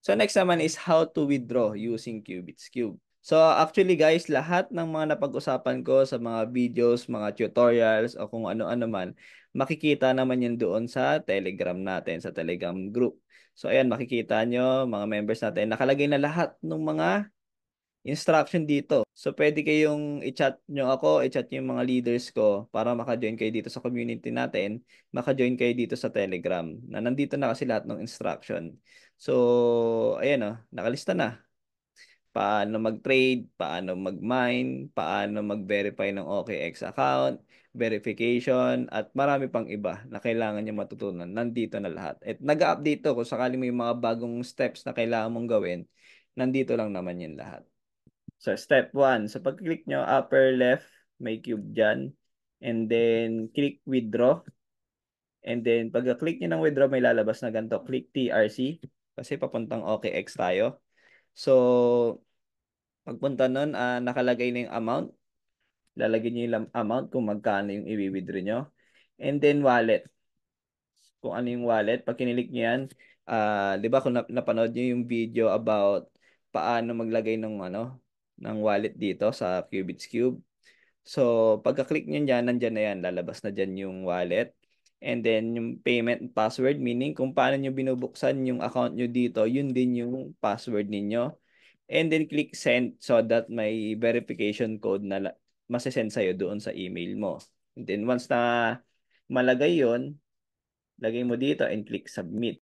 So next naman is how to withdraw using Qubits Cube. So actually guys, lahat ng mga napag-usapan ko sa mga videos, mga tutorials o kung ano-ano man, makikita naman yun doon sa Telegram natin, sa Telegram group. So ayan, makikita nyo mga members natin, nakalagay na lahat ng mga instruction dito. So pwede kayong i-chat nyo ako, i-chat nyo yung mga leaders ko para maka-join kayo dito sa community natin, maka-join kayo dito sa Telegram na nandito na kasi lahat ng instruction. So, ayan o, nakalista na. Paano mag-trade, paano mag-mine, paano mag-verify ng OKX account, verification, at marami pang iba na kailangan nyo matutunan. Nandito na lahat. At nag-update to kung sakali may mga bagong steps na kailangan mong gawin, nandito lang naman yun lahat. So, step 1. So, pag-click nyo, upper left, may cube dyan. And then, click withdraw. And then, pag-click nyo ng withdraw, may lalabas na ganito. Click TRC. Kasi papuntang OKX tayo. So, pagpunta nun, nakalagay na yung amount. Lalagay nyo yung amount kung magkano yung i-withdraw nyo. And then, wallet. Kung ano yung wallet. Pag kinilik nyo yan, di ba kung napanood nyo yung video about paano maglagay ng, ng wallet dito sa Qubits Cube. So, pagka-click nyo dyan, nandyan na yan. Lalabas na dyan yung wallet. And then, yung payment password, meaning kung paano nyo binubuksan yung account nyo dito, yun din yung password ninyo. And then, click send so that may verification code na masasend sa'yo doon sa email mo. And then, once na malagay yon, lagay mo dito and click submit.